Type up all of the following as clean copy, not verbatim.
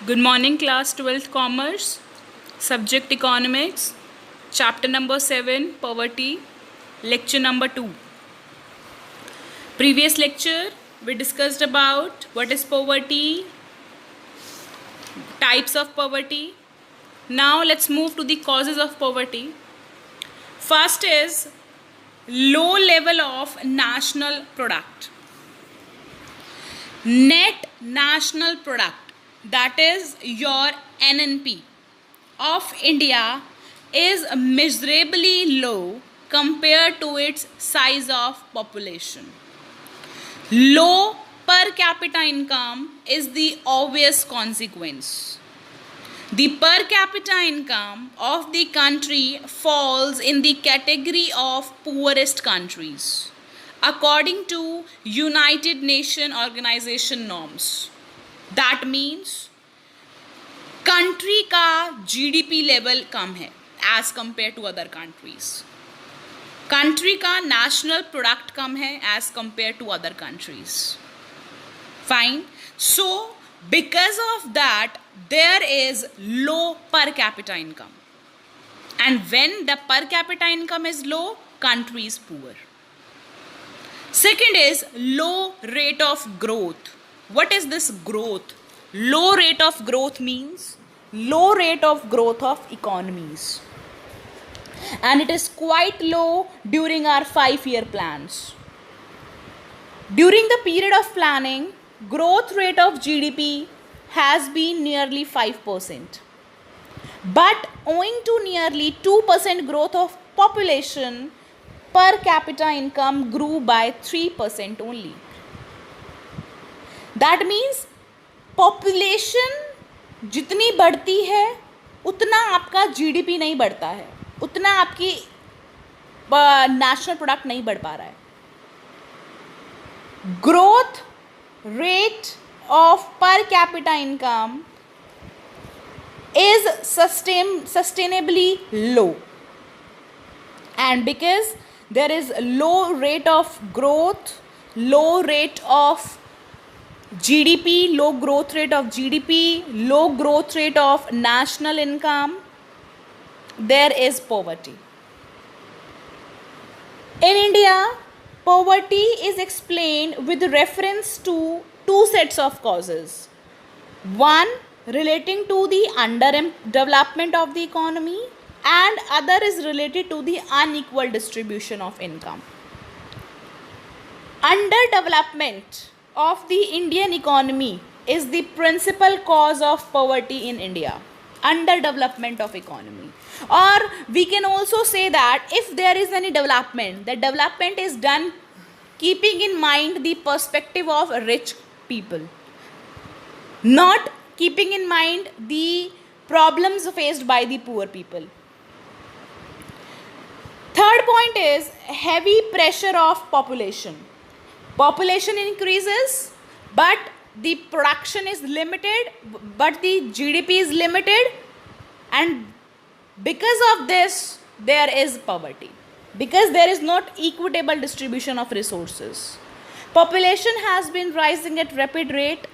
Good morning, class 12th Commerce, subject Economics, chapter number 7, Poverty, lecture number 2. Previous lecture, we discussed about what is poverty, types of poverty. Now let's move to the causes of poverty. First is low level of national product. Net national product, that is your NNP of India, is miserably low compared to its size of population. Low per capita income is the obvious consequence. The per capita income of the country falls in the category of poorest countries according to United Nations Organization norms. That means country का GDP level कम है as compared to other countries. Country का national product कम है as compared to other countries. Fine. So because of that, there is low per capita income. And when the per capita income is low, country is poor. Second is low rate of growth. What is this growth? Low rate of growth means low rate of growth of economies. And it is quite low during our 5-year plans. During the period of planning, growth rate of GDP has been nearly 5%. But owing to nearly 2% growth of population, per capita income grew by 3% only. That means population जितनी बढ़ती है उतना आपका GDP नहीं बढ़ता है, उतना आपकी नेशनल प्रोडक्ट नहीं बढ़ पा रहा है. Growth rate of per capita income is sustainably low, and because there is low rate of growth, low rate of GDP, low growth rate of GDP, low growth rate of national income, there is poverty. In India, poverty is explained with reference to two sets of causes. One relating to the underdevelopment of the economy, and other is related to the unequal distribution of income. Underdevelopment of the Indian economy is the principal cause of poverty in India. Underdevelopment of economy. Or we can also say that if there is any development, the development is done keeping in mind the perspective of rich people, not keeping in mind the problems faced by the poor people. Third point is heavy pressure of population. Population increases, but the production is limited, but the GDP is limited, and because of this, there is poverty. Because there is not equitable distribution of resources. Population has been rising at rapid rate.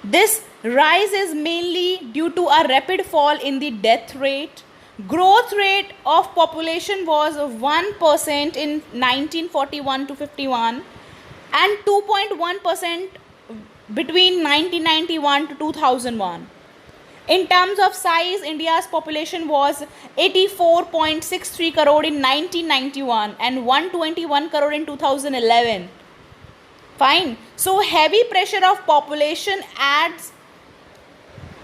This rise is mainly due to a rapid fall in the death rate. Growth rate of population was 1% in 1941 to 51 and 2.1% between 1991 to 2001. In terms of size, India's population was 84.63 crore in 1991 and 121 crore in 2011. Fine. So heavy pressure of population adds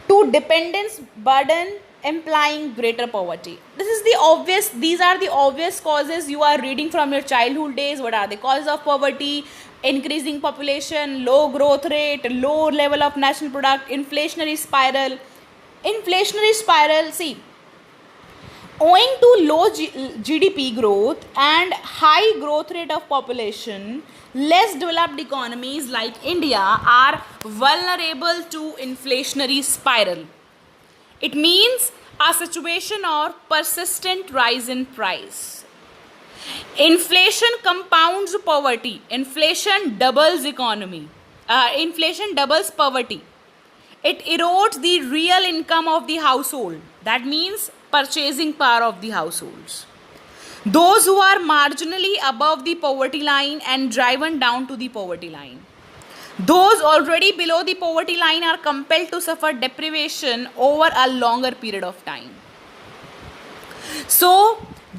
to dependence burden, implying greater poverty. These are the obvious causes you are reading from your childhood days. What are the causes of poverty? Increasing population, low growth rate, low level of national product, inflationary spiral. See, owing to low GDP growth and high growth rate of population, less developed economies like India are vulnerable to inflationary spiral. It means a situation of persistent rise in price. Inflation compounds poverty. Inflation doubles poverty. It erodes the real income of the household. That means purchasing power of the households. Those who are marginally above the poverty line and driven down to the poverty line. Those already below the poverty line are compelled to suffer deprivation over a longer period of time. So,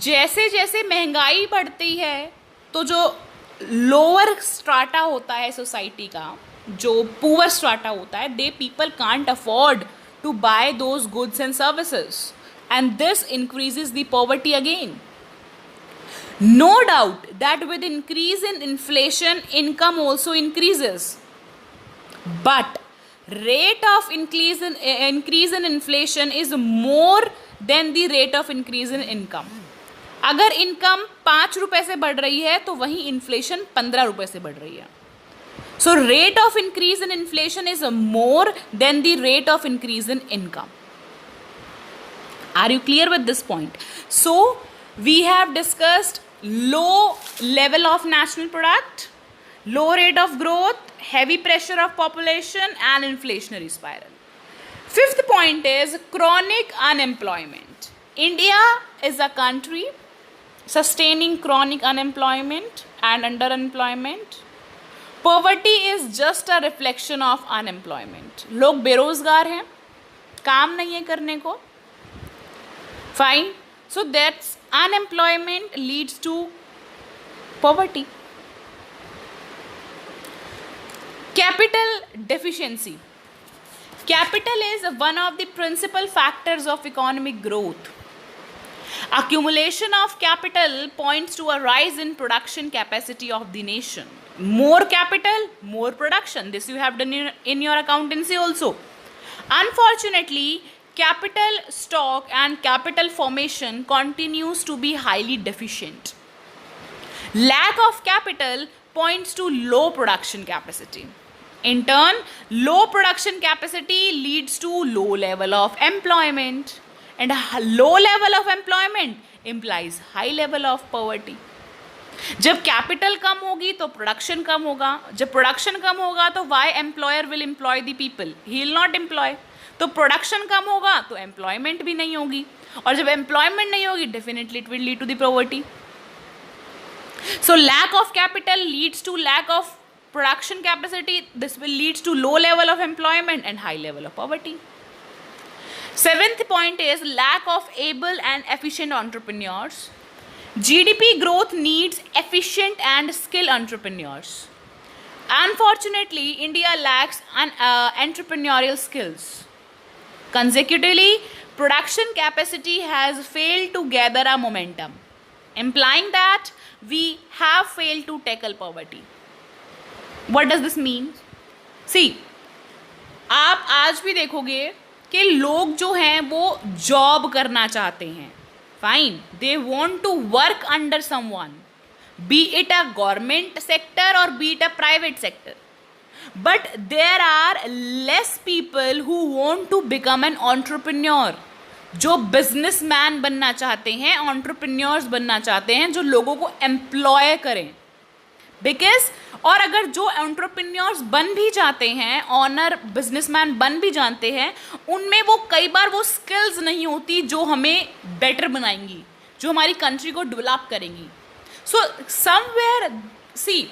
जैसे जैसे महंगाई बढ़ती है तो जो lower strata होता है society का, जो पुअर स्ट्राटा होता है, they people can't afford to buy those goods and services and this increases the poverty again. No doubt that with increase in inflation, income also increases. But rate of increase in inflation is more than the rate of increase in income. अगर income 5 रुपए से बढ़ रही है तो वहीं inflation 15 रुपए से बढ़ रही है. So rate of increase in inflation is more than the rate of increase in income. Are you clear with this point? So we have discussed low level of national product, low rate of growth, heavy pressure of population and inflationary spiral. Fifth point is chronic unemployment. India is a country sustaining chronic unemployment and underemployment. Poverty is just a reflection of unemployment. लोग बेरोजगार हैं, काम नहीं है करने को. Fine. So that's unemployment leads to poverty. Capital deficiency. Capital is one of the principal factors of economic growth. Accumulation of capital points to a rise in production capacity of the nation. More capital, more production. This you have done in your accountancy also. Unfortunately, capital stock and capital formation continues to be highly deficient. Lack of capital points to low production capacity. In turn, low production capacity leads to low level of employment, and a low level of employment implies high level of poverty. जब capital कम होगी तो production कम होगा, जब production कम होगा तो why employer will employ the people? He will not employ. तो production कम होगा तो एम्प्लॉयमेंट भी नहीं होगी, और जब एम्प्लॉयमेंट नहीं होगी definitely it will lead to the poverty. So lack of capital leads to lack of production capacity. This will leads to low level of employment and high level of poverty. Seventh point is lack of able and efficient entrepreneurs. GDP growth needs efficient and skilled entrepreneurs. Unfortunately, India lacks entrepreneurial skills. Consecutively, production capacity has failed to gather a momentum, implying that we have failed to tackle poverty. What does this mean? See, आप आज भी देखोगे कि लोग जो हैं वो job करना चाहते हैं. Fine, they want to work under someone, be it a government sector और be it a private sector. But there are less people who want to become an entrepreneur. जो बिजनेसमैन बनना चाहते हैं, entrepreneurs बनना चाहते हैं, जो लोगों को एम्प्लॉय करें. बिकॉज और अगर जो entrepreneurs बन भी जाते हैं, ऑनर बिजनेसमैन बन भी जानते हैं, उनमें वो कई बार वो स्किल्स नहीं होती जो हमें बेटर बनाएंगी, जो हमारी कंट्री को डेवलप करेंगी. So somewhere see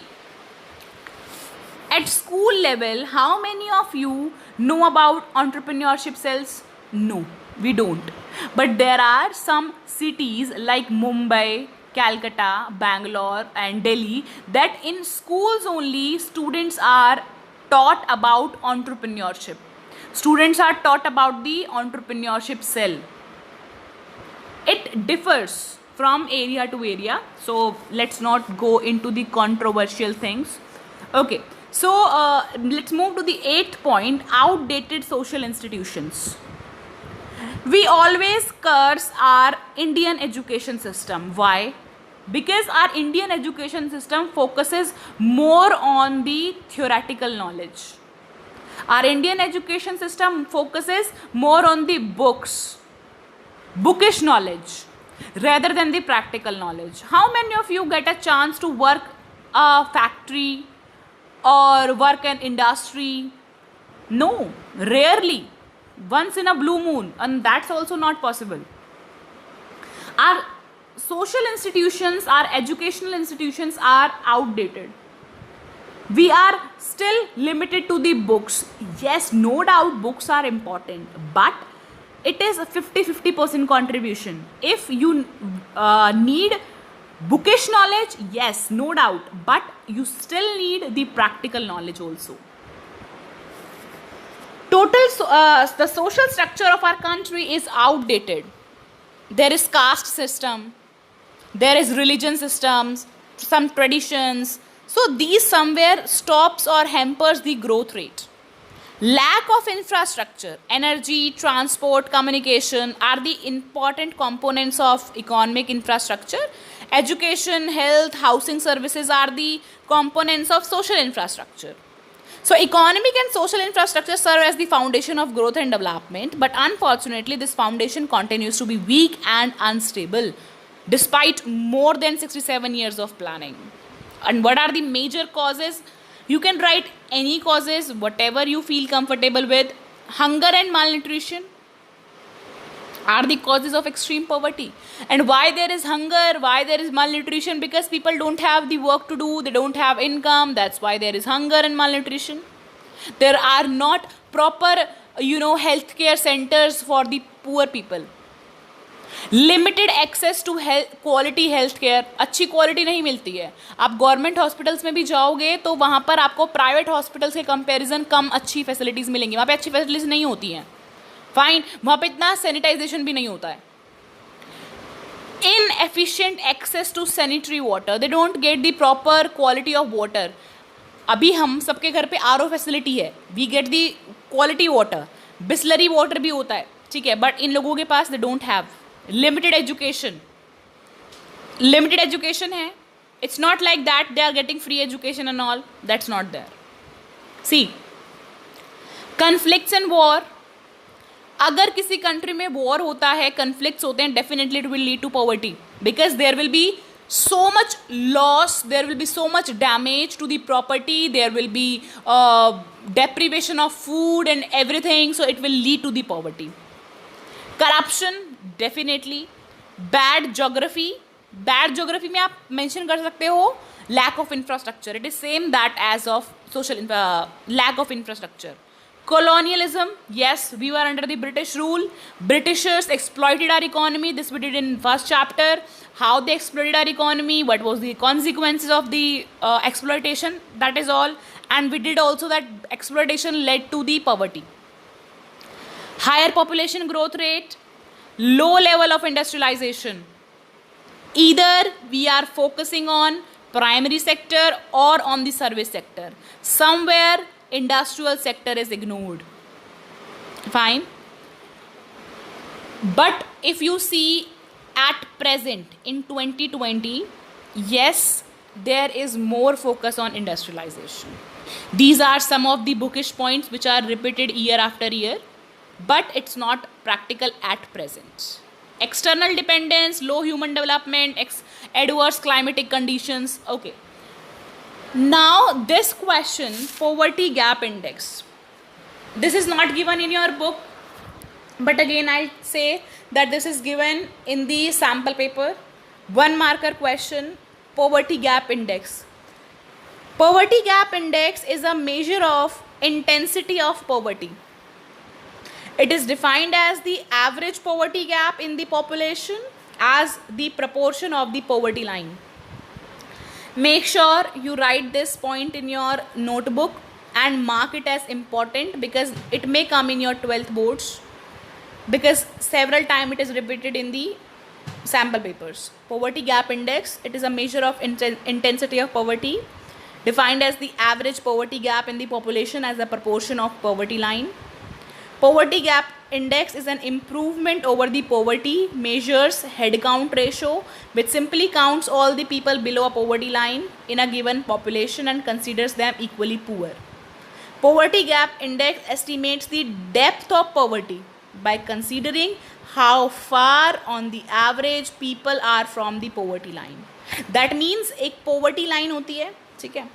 at school level, how many of you know about entrepreneurship cells? No, we don't. But there are some cities like Mumbai, Calcutta, Bangalore and Delhi that in schools only students are taught about entrepreneurship. Students are taught about the entrepreneurship cell. It differs from area to area, so let's not go into the controversial things. Okay. So let's move to the 8th point, outdated social institutions. We always curse our Indian education system. Why? Because our Indian education system focuses more on the theoretical knowledge. Our Indian education system focuses more on the bookish knowledge rather than the practical knowledge. How many of you get a chance to work a factory or work in industry No, rarely. Once in a blue moon, and that's also not possible. Our social institutions, our educational institutions are outdated. We are still limited to the books. Yes, no doubt books are important, but it is a 50-50% contribution. If you need bookish knowledge, yes, no doubt, but you still need the practical knowledge also. The social structure of our country is outdated. There is caste system, there is religion systems, some traditions. So these somewhere stops or hampers the growth rate. Lack of infrastructure, energy, transport, communication are the important components of economic infrastructure. Education, health, housing services are the components of social infrastructure. So economic and social infrastructure serve as the foundation of growth and development, but unfortunately this foundation continues to be weak and unstable despite more than 67 years of planning. And what are the major causes? You can write any causes, whatever you feel comfortable with. Hunger and malnutrition are the causes of extreme poverty. And why there is hunger, why there is malnutrition? Because people don't have the work to do, they don't have income, that's why there is hunger and malnutrition. There are not proper healthcare centers for the poor people. Limited access to quality health care, अच्छी quality नहीं मिलती है. आप government hospitals में भी जाओगे तो वहाँ पर आपको प्राइवेट हॉस्पिटल्स के कंपैरिजन कम अच्छी फैसिलिटीज़ मिलेंगी. वहाँ पे अच्छी फैसिलिटीज़ नहीं होती हैं. फाइन, वहाँ पे इतना सैनिटाइजेशन भी नहीं होता है. Inefficient access to sanitary water, they don't get the proper quality of water. अभी हम सबके घर पे आरओ फैसिलिटी है, we get the quality water. Bisleri water भी होता है, ठीक है, बट इन लोगों के पास they don't have. Limited education है. It's not like that they are getting free education and all, that's not there. See, conflicts and war. अगर किसी कंट्री में वॉर होता है, कन्फ्लिक्ट्स होते हैं, definitely it will lead to poverty because there will be so much loss, there will be so much damage to the property, there will be deprivation of food and everything, so it will lead to the poverty. Corruption, definitely. Bad geography में आप mention कर सकते हो lack of infrastructure. It is same that as of social lack of infrastructure. Colonialism, yes, we were under the British rule. Britishers exploited our economy. This we did in first chapter. How they exploited our economy, what was the consequences of the exploitation, that is all. And we did also that exploitation led to the poverty. Higher population growth rate, low level of industrialization. Either we are focusing on primary sector or on the service sector. Somewhere industrial sector is ignored. Fine. But if you see at present in 2020, yes, there is more focus on industrialization. These are some of the bookish points which are repeated year after year, but it's not practical at present. External dependence, low human development, adverse climatic conditions. Okay. Now this question, poverty gap index, this is not given in your book, but again I'll say that this is given in the sample paper. 1 marker question, poverty gap index. Poverty gap index is a measure of intensity of poverty. It is defined as the average poverty gap in the population as the proportion of the poverty line. Make sure you write this point in your notebook and mark it as important because it may come in your 12th boards, because several times it is repeated in the sample papers. Poverty gap index, it is a measure of intensity of poverty defined as the average poverty gap in the population as a proportion of poverty line. Poverty gap index is an improvement over the poverty, measures head count ratio, which simply counts all the people below a poverty line in a given population and considers them equally poor. Poverty gap index estimates the depth of poverty by considering how far on the average people are from the poverty line. That means एक poverty line होती है, ठीक है,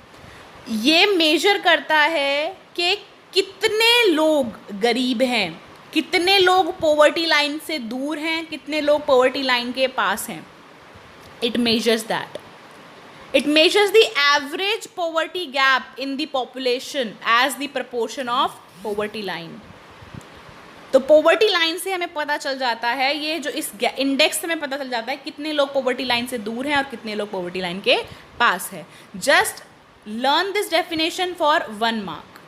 ये measure करता है कि कितने लोग गरीब हैं, कितने लोग पॉवर्टी लाइन से दूर हैं, कितने लोग पॉवर्टी लाइन के पास हैं. It measures that. It measures the average poverty gap in the population as the proportion of poverty line. तो poverty line से हमें पता चल जाता है, ये जो इस इंडेक्स से हमें पता चल जाता है कितने लोग poverty line से दूर हैं और कितने लोग poverty line के पास है. Just learn this definition for 1 mark.